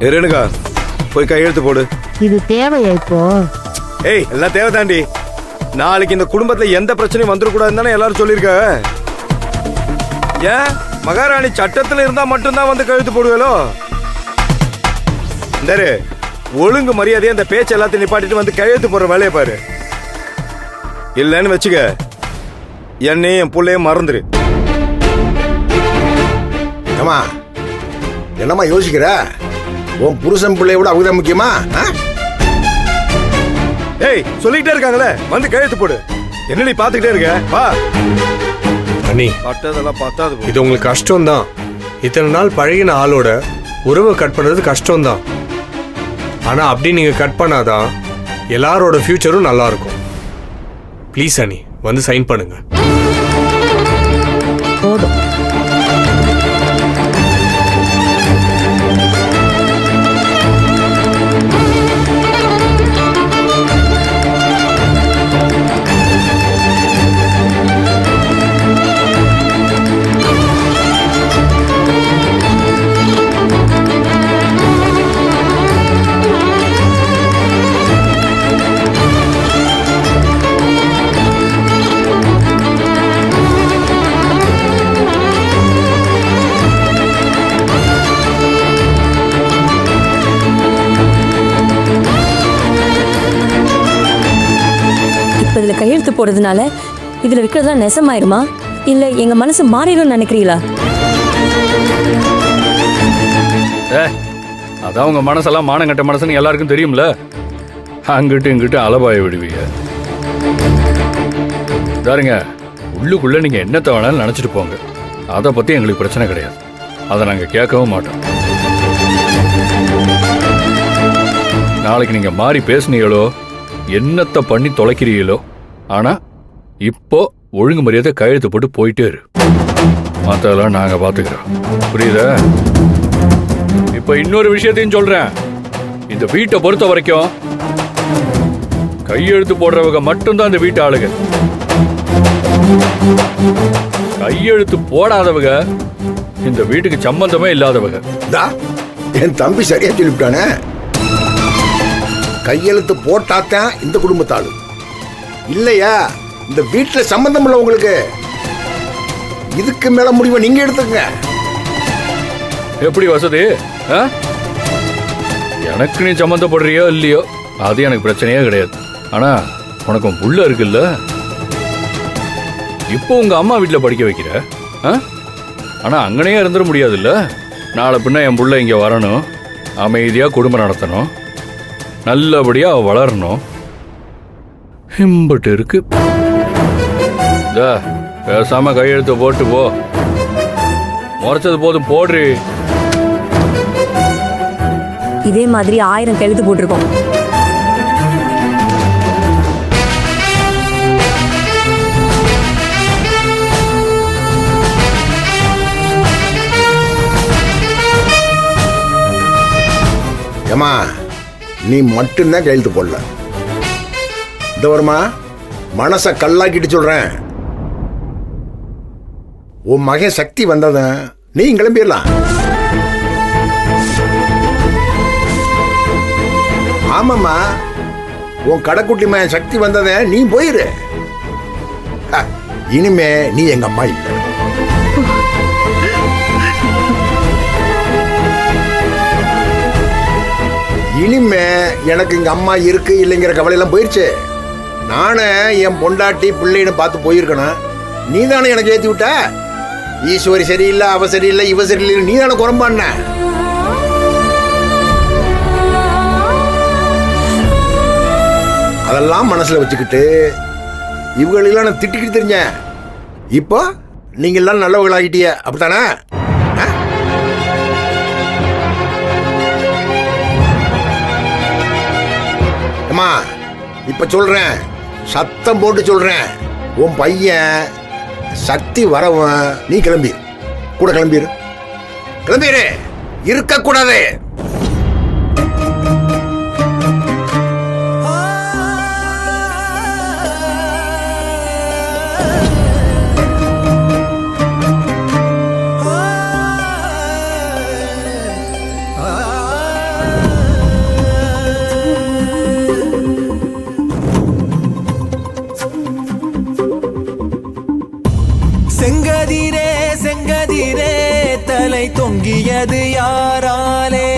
ரேணுகா போய் கையெழுத்து போடு. இது தேவையா இப்போ? ஏய் எல்லாம் தேவை தாண்டி. நாளைக்கு இந்த குடும்பத்துல எந்த பிரச்சனையும் வந்துடக்கூடாதுன்னு தானே எல்லாரும் சொல்லியிருக்காங்க. ஏன் மகாராணி சட்டத்துல இருந்தா மட்டும்தான் வந்து கையெழுத்து போடுவேலோ? இந்த ஒழுங்கு மரியாதையா இந்த பேச்சு எல்லாத்தையும் நிப்பாட்டிட்டு வந்து கையெழுத்து போடுற வேலையை பாரு. இல்லன்னு வச்சுக்க, என்னையும் என் பிள்ளையும் மறந்துரு. ஏமா என்னம்மா யோசிக்கிற? உன் புருஷன் பிள்ளைய விட அவங்கதான் முக்கியமா? ஏய் சொல்லிக்கிட்டே இருக்காங்களே, வந்து கையெழுத்து போடு. என்ன நீ பாத்துக்கிட்டே இருக்க? வா அண்ணி, பட்டதெல்லாம் பார்த்தாது. இது உங்களுக்கு கஷ்டம்தான். இத்தனை நாள் பழகின ஆளோட உறவை கட் பண்ணுறது கஷ்டம்தான். ஆனால் அப்படி நீங்கள் கட் பண்ணாதான் எல்லாரோட ஃபியூச்சரும் நல்லா இருக்கும். ப்ளீஸ் அண்ணி, வந்து சைன் பண்ணுங்க. போதும். இதுல கையெழுத்து போடுறதுனால இதுல இருக்கிறதெல்லாம் நெசமாயிருமா இல்ல எங்க மனசு மாறிடும் நினைக்கிறீங்களா? அதான் உங்க மனசெல்லாம் மானங்கட்ட மனசுன்னு எல்லாருக்கும் தெரியும்ல. அங்கிட்டு இங்கிட்டு அலபாய விடுவீங்க. பாருங்க, உள்ளுக்குள்ள நீங்க என்னத்த வேணாலும் நினைச்சிட்டு போங்க. அதை பத்தி எங்களுக்கு பிரச்சனை கிடையாது. அதை நாங்க கேட்கவும் மாட்டோம். நாளைக்கு நீங்க மாறி பேசுனீங்களோ, என்னத்தை பண்ணி தொலைக்கிறீங்களோ, ஆனா இப்போ ஒழுங்கு மரியாதை கையெழுத்து போட்டு போயிட்டே இரு. மற்றதெல்லாம் நாங்க பாத்துக்கிறோம். புரியுதா? இப்ப இன்னொரு விஷயத்தையும் சொல்றேன். இந்த வீட்டை பொறுத்த வரைக்கும் கையெழுத்து போடுறவங்க மட்டும்தான் இந்த வீட்டு ஆளுங்க. கையெழுத்து போடாதவங்க இந்த வீட்டுக்கு சம்பந்தமே இல்லாதவங்க. என் தம்பி சரியா சொல்லிவிட்டானே. கையெழுத்து போட்டாத்தான் இந்த குடும்பத்தாளு, இல்லையா இந்த வீட்டுல சம்பந்தம் இல்ல உங்களுக்கு. இதுக்கு மேல முடிவை நீங்க எடுத்துங்க. எப்படி வசதி? எனக்கு நீ சம்மந்தப்படுறியோ இல்லையோ அது எனக்கு பிரச்சனையே கிடையாது. ஆனா உனக்கு புள்ள இருக்குல்ல, இப்போ உங்க அம்மா வீட்டுல படிக்க வைக்கிற. ஆனா அங்கனே இருந்துட முடியாதுல்ல. நாளை பின்ன என் புள்ள இங்க வரணும், அமைதியா குடும்பம் நடத்தணும், நல்லபடியா அவ வளரணும். இம்பட்டு இருக்கு. பேசாம கையெழுத்து போட்டு போ. முறைச்சது போதும், போடுறி. இதே மாதிரி 1000 கையெழுத்து போட்டிருக்கோம். ஏமா நீ மட்டும்தான் கையெழுத்து போடல. இந்த வருமா மனசை கல்லாக்கிட்டு சொல்றேன். உன் மகன் சக்தி வந்ததன் நீ கிளம்பிடலாம். ஆமாம்மா, உன் கடைக்குட்டி மகன் சக்தி வந்தத நீ போயிரு. இனிமே நீ எங்க அம்மா இல்லை. இனிமே எனக்கு இங்க அம்மா இருக்கு இல்லைங்கிற கவலை எல்லாம் போயிருச்சு. நானே என் பொண்டாட்டி பிள்ளைன்னு பார்த்து போயிருக்கணும். நீ தானே எனக்கு ஏற்றி விட்ட. ஈஸ்வரி சரியில்லை, அவ சரியில்லை, இவ சரியில்லை, நீ தானே குறம்பான. அதெல்லாம் மனசுல வச்சுக்கிட்டு இவங்களெல்லாம் நான் திட்டிக்கிட்டு தெரிஞ்சேன். இப்போ நீங்க எல்லாம் நல்லவர்களாகிட்டிய, அப்படித்தானே? அம்மா இப்ப சொல்றேன், சத்தம் போட்டு சொல்றேன். உன் பையன் சக்தி வரவன் நீ கிளம்பி கூட கிளம்பிடு. கிளம்பிடு, இருக்க கூடாது. தொங்கியது யாராலே